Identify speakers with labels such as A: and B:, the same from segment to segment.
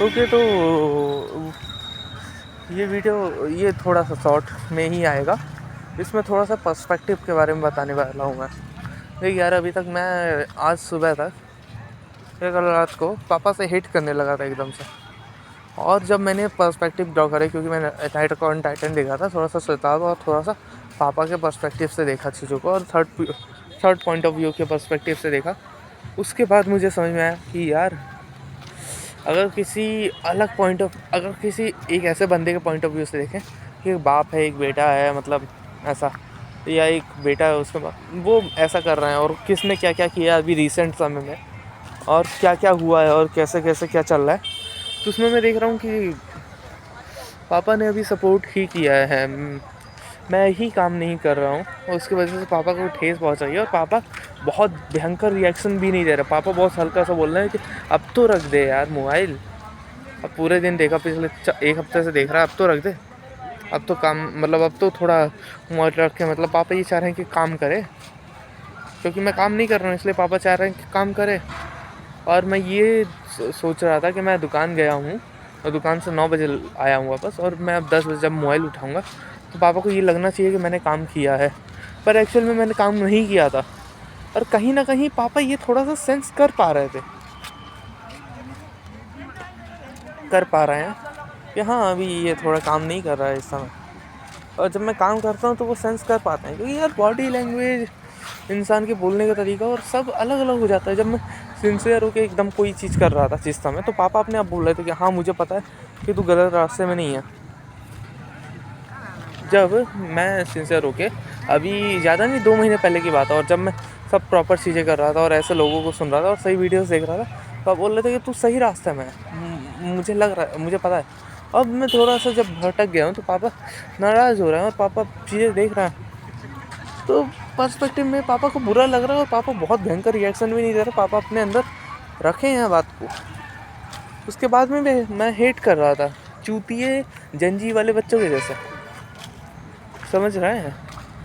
A: Okay, तो ये video ये थोड़ा सा शॉर्ट में ही आएगा। इसमें थोड़ा सा पर्सपेक्टिव के बारे में बताने वाला हूँ मैं। देख यार, अभी तक मैं आज सुबह तक या कल रात को पापा से हिट करने लगा था एकदम से। और जब मैंने पर्सपेक्टिव ड्रॉ करे, क्योंकि मैंने अटैक ऑन टाइटन देखा था, थोड़ा सा शैतान और थोड़ा सा पापा के पर्सपेक्टिव से देखा चीज़ों को, और थर्ड पॉइंट ऑफ व्यू के पर्सपेक्टिव से देखा। उसके बाद मुझे समझ में आया कि यार, अगर किसी एक ऐसे बंदे के पॉइंट ऑफ व्यू से देखें कि एक बाप है, एक बेटा है, मतलब ऐसा, या एक बेटा है, उसके बाद वो ऐसा कर रहे हैं और किसने क्या क्या किया अभी रिसेंट समय में, और क्या क्या हुआ है और कैसे कैसे क्या चल रहा है, तो उसमें मैं देख रहा हूँ कि पापा ने अभी सपोर्ट ही किया है। मैं ही काम नहीं कर रहा हूँ और उसकी वजह से पापा को ठेस पहुँच रही है, और पापा बहुत भयंकर रिएक्शन भी नहीं दे रहे। पापा बहुत हल्का सा बोल रहे हैं कि अब तो रख दे यार मोबाइल, अब पूरे दिन देखा, पिछले 1 हफ्ते से देख रहा है, अब तो रख दे, अब तो काम, मतलब अब तो थोड़ा मोबाइल रख के, मतलब पापा ये चाह रहे हैं कि काम करे, क्योंकि मैं काम नहीं कर रहा हूँ, इसलिए पापा चाह रहे हैं कि काम करे। और मैं ये सोच रहा था कि मैं दुकान गया हूँ और दुकान से 9 बजे आया हूँ वापस, और मैं अब 10 बजे जब मोबाइल उठाऊँगा तो पापा को ये लगना चाहिए कि मैंने काम किया है, पर एक्चुअल में मैंने काम नहीं किया था। और कहीं ना कहीं पापा ये थोड़ा सा सेंस कर पा रहे हैं कि हाँ, अभी ये थोड़ा काम नहीं कर रहा है इस समय। और जब मैं काम करता हूँ तो वो सेंस कर पाते हैं, क्योंकि यार बॉडी लैंग्वेज, इंसान के बोलने का तरीका और सब अलग अलग हो जाता है। जब मैं सिंसियर होकर एकदम कोई चीज़ कर रहा था जिस समय, तो पापा अपने आप बोल रहे थे कि हाँ, मुझे पता है कि तू गलत रास्ते में नहीं है। जब मैं सिंसियर होके, अभी ज़्यादा नहीं, 2 महीने पहले की बात है, और जब मैं सब प्रॉपर चीज़ें कर रहा था और ऐसे लोगों को सुन रहा था और सही वीडियोस देख रहा था, तो आप बोल रहे थे कि तू सही रास्ते में है, मुझे लग रहा है, मुझे पता है। अब मैं थोड़ा सा जब भटक गया हूँ तो पापा नाराज़ हो रहे हैं और पापा चीज़ें देख रहे हैं, तो पर्सपेक्टिव में पापा को बुरा लग रहा है और पापा बहुत भयंकर रिएक्शन भी नहीं दे रहे। पापा अपने अंदर रखे हैं बात को। उसके बाद में मैं हेट कर रहा था, चूतिए जनजी वाले बच्चों के जैसे, समझ रहे हैं?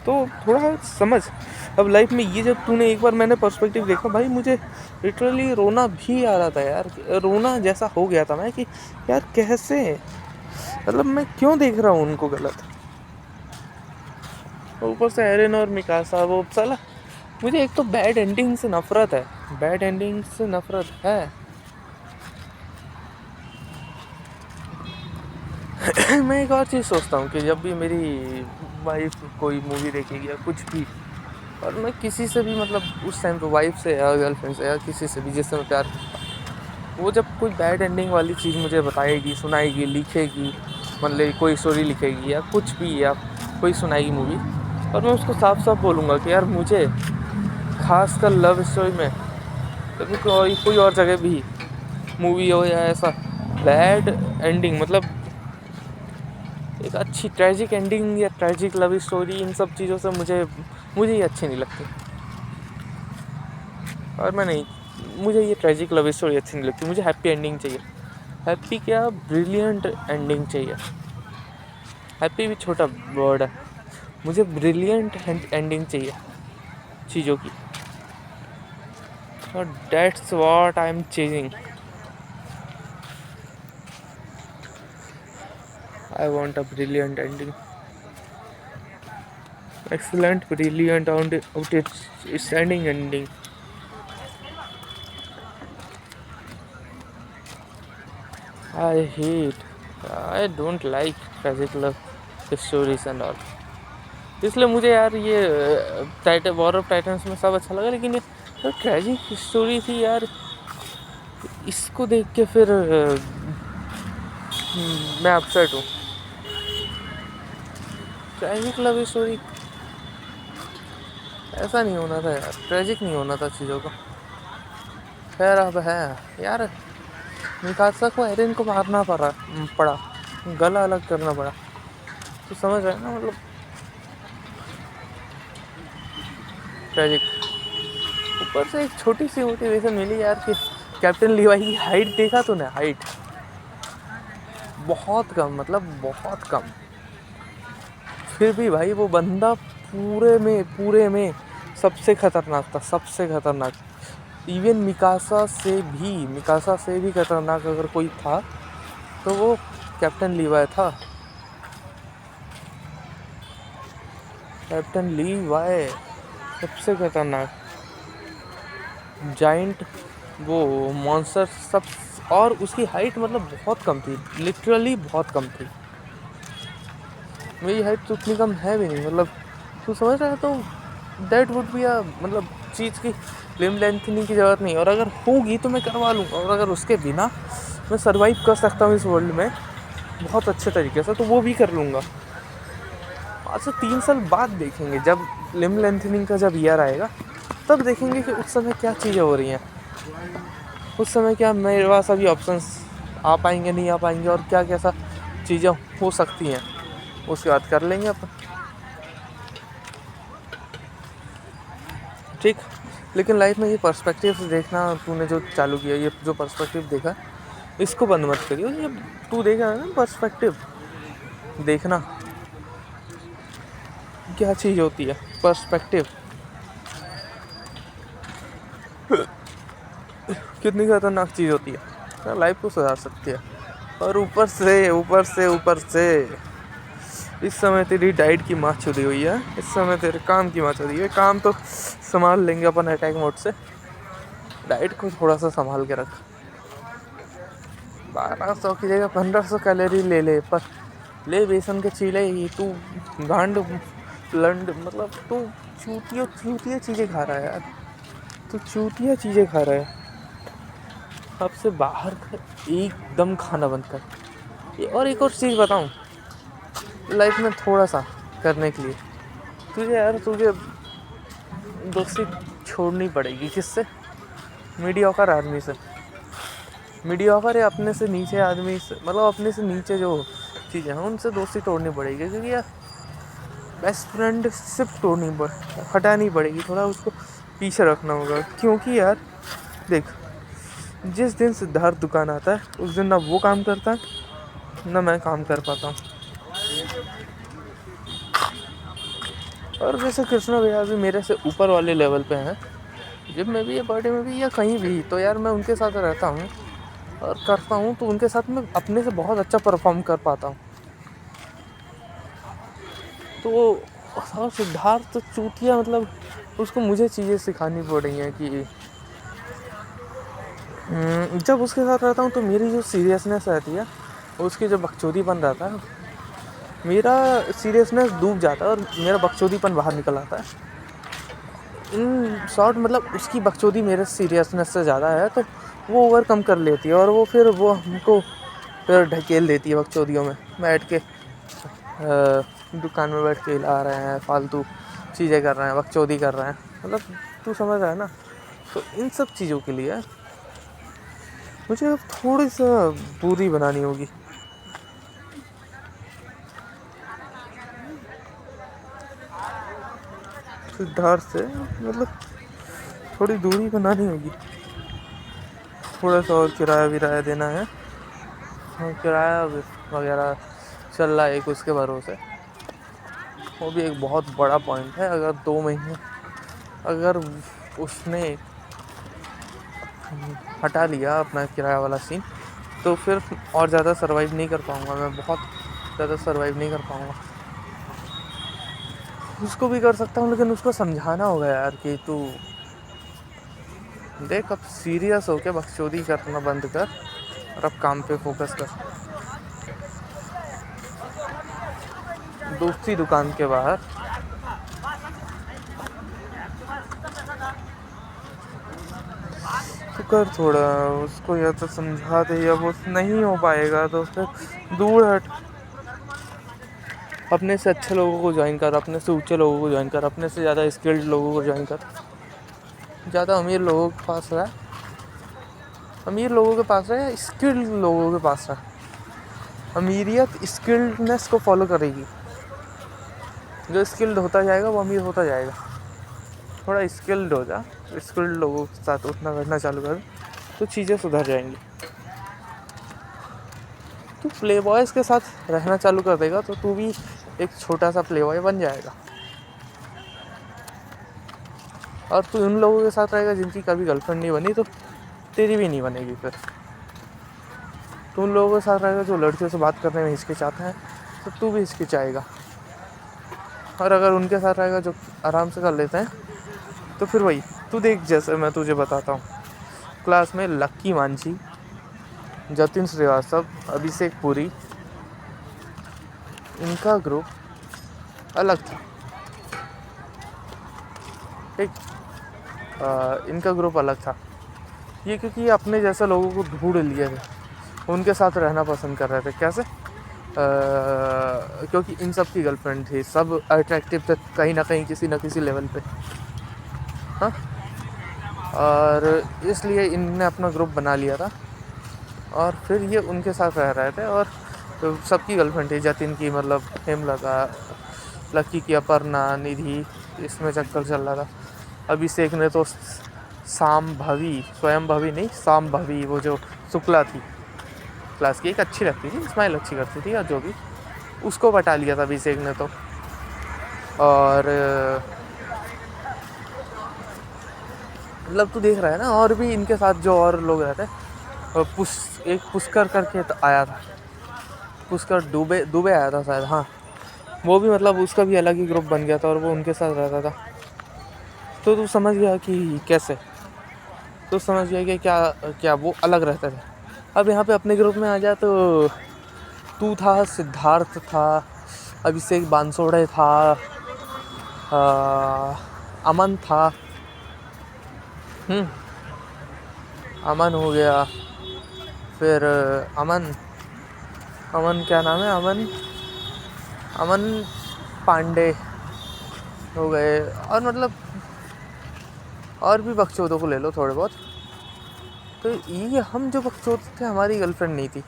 A: तो थोड़ा समझ। अब लाइफ में ये, जब तूने एक बार मैंने पर्सपेक्टिव देखा भाई, मुझे लिटरली रोना भी आ रहा था यार, रोना जैसा हो गया था मैं कि यार कैसे, मतलब मैं क्यों देख रहा हूँ उनको गलत। ऊपर से एरन और मिकासा, वो साला, मुझे एक तो बैड एंडिंग से नफरत है, बैड एंडिंग से नफरत है। मैं एक और चीज़ सोचता हूँ कि जब भी मेरी वाइफ कोई मूवी देखेगी या कुछ भी, और मैं किसी से भी, मतलब उस टाइम पे वाइफ से या गर्लफ्रेंड से या किसी से भी जिससे मैं प्यार करता हूँ, वो जब कोई बैड एंडिंग वाली चीज़ मुझे बताएगी, सुनाएगी, लिखेगी, मतलब कोई स्टोरी लिखेगी या कुछ भी, या कोई सुनाएगी मूवी, और मैं उसको साफ साफ बोलूँगा कि यार मुझे खासकर लव स्टोरी में, कभी कोई और जगह भी मूवी हो या ऐसा बैड एंडिंग, मतलब एक अच्छी ट्रेजिक एंडिंग या ट्रेजिक लव स्टोरी, इन सब चीज़ों से मुझे ये अच्छी नहीं लगती। और मैं नहीं, मुझे ये ट्रेजिक लव स्टोरी अच्छी नहीं लगती, मुझे हैप्पी एंडिंग चाहिए। हैप्पी क्या, ब्रिलियंट एंडिंग चाहिए। हैप्पी भी छोटा वर्ड है, मुझे ब्रिलियंट एंडिंग चाहिए चीज़ों की, और that's what I am chasing. I want a brilliant ending, excellent, brilliant, outstanding ending. I don't like tragic love stories and all. इसलिए मुझे यार ये वॉर ऑफ टाइटन्स में सब अच्छा लगा, लेकिन ये तो ट्रेजिक स्टोरी थी यार, इसको देख के फिर मैं अपसेट हूँ। ट्रेजिक लव स्टोरी ऐसा नहीं होना था यार, ट्रेजिक नहीं होना था चीज़ों को। खैर अब है यार, मिकासा को एरिन को मारना पड़ा, गला अलग करना पड़ा, तो समझ रहे हैं ना, मतलब ट्रेजिक। ऊपर से एक छोटी सी मोटिवेशन मिली यार कि कैप्टन लीवाई की हाइट देखा तूने, हाइट बहुत कम, मतलब बहुत कम, फिर भी भाई वो बंदा पूरे में सबसे खतरनाक था, सबसे खतरनाक। इवन मिकासा से भी खतरनाक अगर कोई था तो वो कैप्टन लीवाय था, कैप्टन लीवाय सबसे खतरनाक जाइंट, वो मॉन्स्टर सब। और उसकी हाइट मतलब बहुत कम थी, लिटरली बहुत कम थी। मेरी हाइट तो उतनी कम है भी नहीं, मतलब तू समझ रहा है। तो दैट वुड बी अ मतलब चीज़ की लिम लेंथनिंग की ज़रूरत नहीं, और अगर होगी तो मैं करवा लूँगा, और अगर उसके बिना मैं सर्वाइव कर सकता हूँ इस वर्ल्ड में बहुत अच्छे तरीके से, तो वो भी कर लूँगा। आज से 3 साल बाद देखेंगे, जब लिम लेंथनिंग का जब ईयर आएगा तब देखेंगे कि उस समय क्या चीज़ें हो रही हैं, उस समय क्या मेरे पास अभी ऑप्शंस आ पाएंगे नहीं आ पाएंगे, और क्या कैसा चीज़ें हो सकती हैं, उसके बाद कर लेंगे अपन। ठीक। लेकिन लाइफ में ये पर्सपेक्टिव देखना तूने जो चालू किया, ये जो पर्सपेक्टिव देखा, इसको बंद मत करियो। ये तू देख रहा है ना, पर्सपेक्टिव देखना क्या चीज़ होती है। पर्सपेक्टिव कितनी खतरनाक चीज़ होती है, लाइफ को सुधार सकती है। और ऊपर से इस समय तेरी डाइट की माँ छुड़ी हुई है, इस समय तेरे काम की माँ छुड़ी हुई है। काम तो संभाल लेंगे अपन अटैक मोड से, डाइट को थोड़ा सा संभाल के रख। 1200 की जगह 1500 कैलोरी ले ले, पर ले बेसन के चीले ही। तू गांड लंड मतलब तू चूतिया चीज़ें खा रहा है यार, तू चूतिया चीज़ें खा रहा है। अब से बाहर का एकदम खाना बंद कर। और एक और चीज़ बताऊं लाइफ में थोड़ा सा करने के लिए, तुझे दोस्ती छोड़नी पड़ेगी। किससे? मीडियोकर आदमी से। मीडियोकर या अपने से नीचे आदमी से, मतलब अपने से नीचे जो चीज़ें हैं उनसे दोस्ती तोड़नी पड़ेगी, क्योंकि यार बेस्ट फ्रेंडशिप हटानी पड़ेगी, थोड़ा उसको पीछे रखना होगा। क्योंकि यार देख, जिस दिन सिद्धार्थ दुकान आता है उस दिन ना वो काम करता है ना मैं काम कर पाता हूँ। और जैसे कृष्णा भैया भी मेरे से ऊपर वाले लेवल पे हैं, जिम में भी या बर्थडे में भी या कहीं भी, तो यार मैं उनके साथ रहता हूँ और करता हूँ, तो उनके साथ मैं अपने से बहुत अच्छा परफॉर्म कर पाता हूँ। तो और सिद्धार्थ तो चूतिया, मतलब उसको मुझे चीज़ें सिखानी पड़ रही हैं कि जब उसके साथ रहता हूँ तो मेरी जो सीरियसनेस रहती है, उसकी जो बकचोदीपन रहता है, मेरा सीरियसनेस डूब जाता है और मेरा बकचोदीपन बाहर निकल आता है। इन शॉर्ट मतलब उसकी बकचोदी मेरे सीरियसनेस से ज़्यादा है, तो वो ओवरकम कर लेती है, और वो फिर वो हमको फिर ढकेल देती है बकचोदियों में बैठ के। दुकान में बैठ के हिला रहे हैं, फालतू चीज़ें कर रहे हैं, बकचोदी कर रहे हैं, मतलब तू समझ रहा है ना। तो इन सब चीज़ों के लिए मुझे अब थोड़ी सा दूरी बनानी होगी। सिद्धार्थ से मतलब थोड़ी दूरी बनानी होगी, थोड़ा सा और किराया विराया देना है, और किराया वगैरह चल रहा है एक उसके भरोसे। वो भी एक बहुत बड़ा पॉइंट है। अगर 2 महीने अगर उसने हटा लिया अपना किराया वाला सीन, तो फिर और ज़्यादा सर्वाइव नहीं कर पाऊँगा मैं, बहुत ज़्यादा सर्वाइव नहीं कर पाऊँगा। उसको भी कर सकता हूँ, लेकिन उसको समझाना होगा यार कि तू देख, अब सीरियस होके बकचोदी करना बंद कर और अब काम पे फोकस कर। दूसरी दुकान के बाहर तो कर थोड़ा उसको, या तो समझा दे, या वो नहीं हो पाएगा तो फिर दूर हट। अपने से अच्छे लोगों को ज्वाइन कर, अपने से ऊंचे लोगों को ज्वाइन कर, अपने से ज़्यादा स्किल्ड लोगों को ज्वाइन कर। ज़्यादा अमीर लोगों के पास रहा, अमीर लोगों के पास रहा, स्किल्ड लोगों के पास रहा। अमीरियत स्किल्डनेस को फॉलो करेगी। जो स्किल्ड होता जाएगा वो अमीर होता जाएगा। थोड़ा स्किल्ड हो जा, स्किल्ड लोगों के साथ उठना बैठना चालू कर, तो चीज़ें सुधर जाएंगी। तू प्ले बॉयज़ के साथ रहना चालू कर देगा तो तू भी एक छोटा सा प्ले बॉय बन जाएगा। और तू उन लोगों के साथ रहेगा जिनकी कभी गर्लफ्रेंड नहीं बनी, तो तेरी भी नहीं बनेगी फिर। तू उन लोगों के साथ रहेगा जो लड़कियों से बात करने में हिचकिचाते हैं, तो तू भी हिचकिचाएगा। और अगर उनके साथ रहेगा जो आराम से कर लेते हैं, तो फिर वही तू देख, जैसे मैं तुझे बताता हूँ, क्लास में लक्की मांझी, जतिन श्रीवास्तव, अभिषेक पुरी, इनका ग्रुप अलग था। ठीक, इनका ग्रुप अलग था। ये क्योंकि अपने जैसे लोगों को ढूंढ लिए थे, उनके साथ रहना पसंद कर रहे थे। कैसे? क्योंकि इन सब की गर्लफ्रेंड थी, सब अट्रैक्टिव थे कहीं ना कहीं, किसी ना किसी लेवल पे। हाँ, और इसलिए इनने अपना ग्रुप बना लिया था, और फिर ये उनके साथ रह रहे थे। और सबकी गर्लफ्रेंड थी, जतिन की मतलब हेमलता, लक्की की अपर्णा, निधि, इसमें चक्कर चल रहा था। अभिषेक ने तो स्वयं भवी नहीं, शाम भवी, वो जो शुक्ला थी क्लास की, एक अच्छी लगती थी, स्माइल अच्छी करती थी, और जो भी, उसको बटा लिया था अभिषेक ने तो। और मतलब तू देख रहा है ना, और भी इनके साथ जो और लोग रहते हैं, एक पुष्कर करके तो आया था, पुष्कर दुबे आया था शायद, हाँ, वो भी मतलब उसका भी अलग ही ग्रुप बन गया था, और वो उनके साथ रहता था। तो तू समझ गया कि कैसे, तो समझ गया कि क्या क्या वो अलग रहते थे। अब यहाँ पे अपने ग्रुप में आ जा, तो तू था, सिद्धार्थ था, अभिषेक बानसोड़े था, अमन था, अमन हो गया, फिर अमन क्या नाम है, अमन पांडे हो गए, और मतलब और भी बकचोदों को ले लो थोड़े बहुत। तो ये हम जो बकचोद थे, हमारी गर्लफ्रेंड नहीं थी,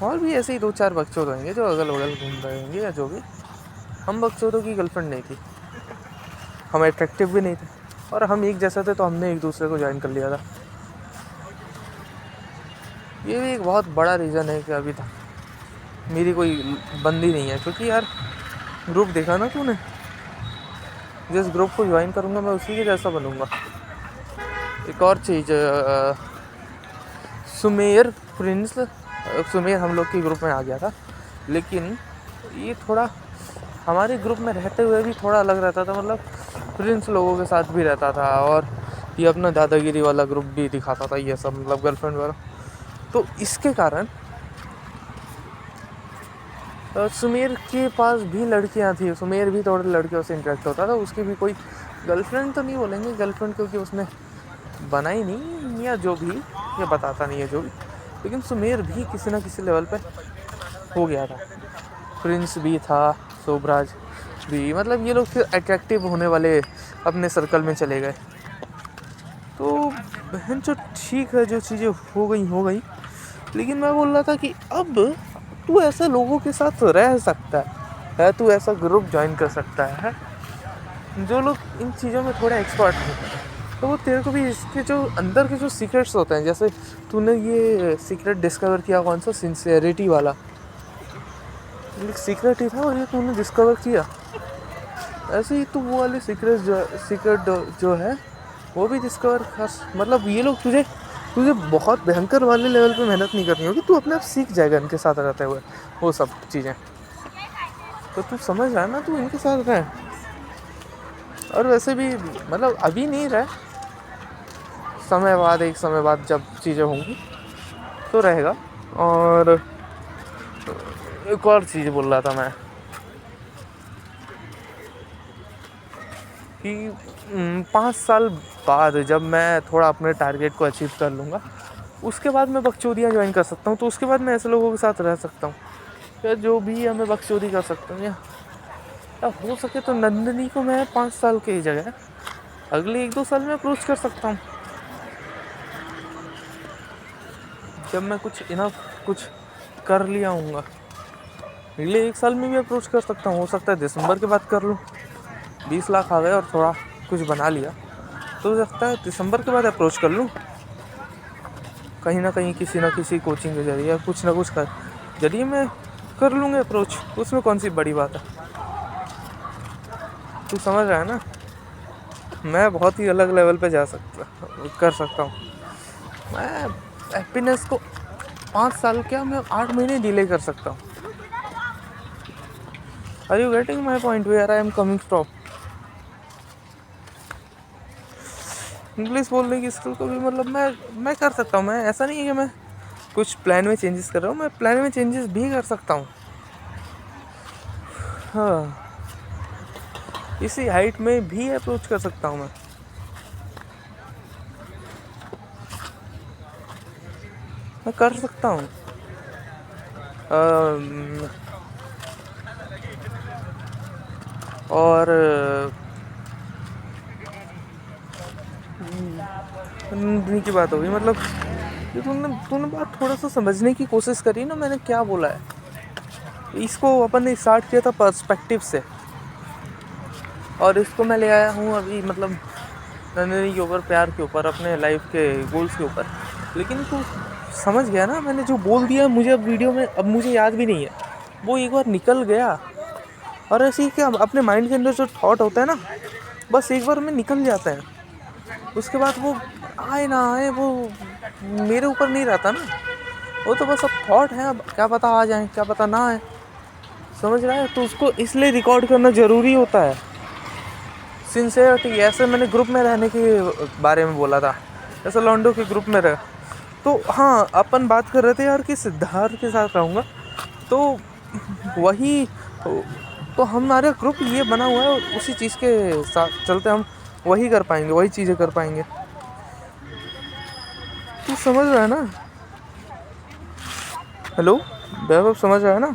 A: और भी ऐसे ही 2-4 बकचोद होंगे जो अगल बगल घूम रहे होंगे या जो भी। हम बकचोदों की गर्लफ्रेंड नहीं थी, हम अट्रैक्टिव भी नहीं थे, और हम एक जैसे थे, तो हमने एक दूसरे को ज्वाइन कर लिया था। ये भी एक बहुत बड़ा रीज़न है कि अभी तक मेरी कोई बंदी नहीं है, क्योंकि यार ग्रुप देखा ना तूने, जिस ग्रुप को ज्वाइन करूँगा मैं उसी के जैसा बनूँगा। एक और चीज़, सुमेर हम लोग के ग्रुप में आ गया था, लेकिन ये थोड़ा हमारे ग्रुप में रहते हुए भी थोड़ा अलग रहता था, मतलब प्रिंस लोगों के साथ भी रहता था, और ये अपना दादागिरी वाला ग्रुप भी दिखाता था, ये सब मतलब गर्लफ्रेंड वाला। तो इसके कारण सुमेर के पास भी लड़कियां थी, सुमेर भी थोड़े लड़कियों से इंटरेक्ट होता था, उसकी भी कोई गर्लफ्रेंड तो नहीं बोलेंगे गर्लफ्रेंड, क्योंकि उसने बनाई नहीं, या जो भी, ये बताता नहीं है जो भी, लेकिन सुमेर भी किसी ना किसी लेवल पे हो गया था। प्रिंस भी था, शोभराज भी, मतलब ये लोग फिर अट्रैक्टिव होने वाले अपने सर्कल में चले गए। तो बहन जो ठीक है, जो चीज़ें हो गई, लेकिन मैं बोल रहा था कि अब तू ऐसे लोगों के साथ रह सकता है, तू ऐसा ग्रुप ज्वाइन कर सकता है जो लोग इन चीज़ों में थोड़े एक्सपर्ट हैं, तो वो तेरे को भी इसके जो अंदर के जो सीक्रेट्स होते हैं, जैसे तूने ये सीक्रेट डिस्कवर किया, कौन सा, सिंसियरिटी वाला, एक सीक्रेट ही था और ये तूने डिस्कवर किया, ऐसे ही तू वो वाले सीक्रेट जो है वो भी डिस्कवर कर। मतलब ये लोग तुझे बहुत भयंकर वाले लेवल पे मेहनत नहीं करनी होगी, तू अपने आप सीख जाएगा इनके साथ रहते हुए वो सब चीज़ें। तो तू समझ रहा है ना, तू इनके साथ रहे, और वैसे भी मतलब अभी नहीं रहे, एक समय बाद जब चीज़ें होंगी तो रहेगा। और एक और चीज़ बोल रहा था मैं कि 5 साल बाद जब मैं थोड़ा अपने टारगेट को अचीव कर लूँगा, उसके बाद मैं बकचोदियाँ ज्वाइन कर सकता हूँ, तो उसके बाद मैं ऐसे लोगों के साथ रह सकता हूँ, या जो भी है मैं बकचोदी कर सकता हूँ, या हो सके तो नंदिनी को मैं 5 साल की जगह अगले 1-2 साल में अप्रोच कर सकता हूँ, जब मैं कुछ कर लिया हूँगा। अगले 1 साल में भी अप्रोच कर सकता हूँ, हो सकता है दिसंबर के बाद कर लूँ, 20 लाख आ गए और थोड़ा कुछ बना लिया, तो हो सकता है दिसंबर के बाद अप्रोच कर लूँ, कहीं ना कहीं किसी ना किसी कोचिंग के जरिए, कुछ ना कुछ कर जरिए मैं कर लूँगा अप्रोच, उसमें कौन सी बड़ी बात है। तू समझ रहा है ना, मैं बहुत ही अलग लेवल पे कर सकता हूँ। मैं हैप्पीनेस को 5 साल क्या, मैं 8 महीने डिले कर सकता हूँ। Are you getting my point where I am coming from? English बोलने की स्किल को भी मतलब मैं कर सकता हूँ। मैं ऐसा नहीं है कि मैं कुछ प्लान में चेंजेस कर रहा हूँ, मैं प्लान में चेंजेस भी कर सकता हूँ। हाँ, इसी हाइट में भी अप्रोच कर सकता हूँ मैं कर सकता हूँ। और हिंदी की बात होगी, मतलब ये तूने बात थोड़ा सा समझने की कोशिश करी ना, मैंने क्या बोला है। इसको अपन ने स्टार्ट किया था पर्सपेक्टिव से, और इसको मैं ले आया हूँ अभी मतलब नंदिनी के ऊपर, प्यार के ऊपर, अपने लाइफ के गोल्स के ऊपर। लेकिन तू समझ गया ना, मैंने जो बोल दिया मुझे अब वीडियो में, अब मुझे याद भी नहीं है, वो एक बार निकल गया। और ऐसे ही क्या अपने माइंड के अंदर जो थॉट होता है ना, बस एक बार में निकल जाता है, उसके बाद वो आए ना आए वो मेरे ऊपर नहीं रहता ना, वो तो बस अब थॉट है, अब क्या पता आ जाए क्या पता ना आए, समझ रहा है। तो उसको इसलिए रिकॉर्ड करना ज़रूरी होता है, सिंसेरिटी। ऐसे मैंने ग्रुप में रहने के बारे में बोला था, ऐसे लॉन्डो के ग्रुप में रह, तो हाँ अपन बात कर रहे थे यार कि सिद्धार्थ के साथ रहूँगा, तो वही, तो हमारा ग्रुप ये बना हुआ है, उसी चीज़ के साथ चलते हम वही कर पाएंगे, वही चीज़ें कर पाएंगे। तू समझ रहा है ना? हेलो वैभव, समझ रहा है ना?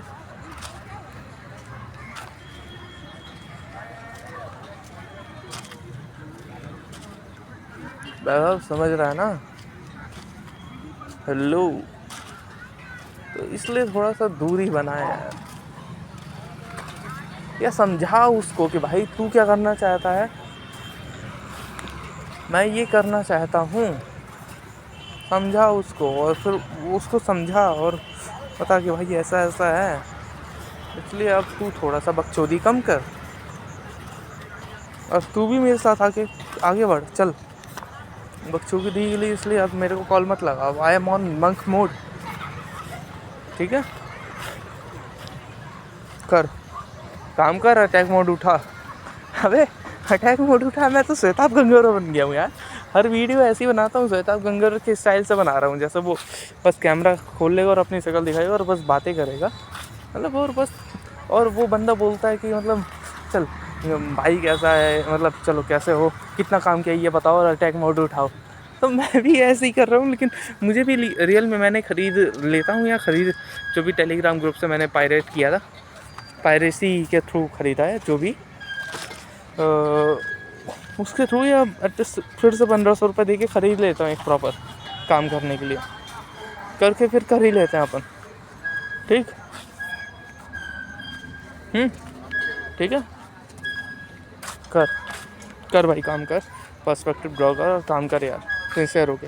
A: वैभव समझ रहा है ना? हेलो, तो इसलिए थोड़ा सा दूरी बनाया यार, या समझा उसको कि भाई तू क्या करना चाहता है, मैं ये करना चाहता हूँ, समझा उसको, और फिर उसको समझा और पता कि भाई ऐसा ऐसा है, इसलिए अब तू थोड़ा सा बकचोदी कम कर, और तू भी मेरे साथ आगे बढ़ चल। बकचोदी के लिए इसलिए अब मेरे को कॉल मत लगा, I am on monk mode, ठीक है? कर काम कर, अटैक मोड उठा। अबे अटैक मोड उठा, मैं तो श्वेताब गंगोरा बन गया हूँ यार, हर वीडियो ऐसी बनाता हूँ श्वेताब गंगोरा के स्टाइल से बना रहा हूँ, जैसे वो बस कैमरा खोल लेगा और अपनी शक्ल दिखाएगा और बस बातें करेगा, मतलब और बस, और वो बंदा बोलता है कि मतलब चल भाई कैसा है, मतलब चलो कैसे हो, कितना काम किया ये बताओ, और अटैक मोड उठाओ। तो मैं भी ऐसे ही कर रहा हूँ, लेकिन मुझे भी रियल में मैंने खरीद लेता हूँ, या खरीद जो भी टेलीग्राम ग्रुप से मैंने पायरेट किया था, पायरेसी के थ्रू ख़रीदा है जो भी, उसके थ्रू, या एटलीस्ट फिर से 1500 रुपये दे के ख़रीद लेता हूँ एक प्रॉपर काम करने के लिए, करके फिर कर ही लेते हैं अपन, ठीक? ठीक है, कर कर भाई काम कर, पर्सपेक्टिव ड्रॉ कर और काम कर यार, सिंसियर होके।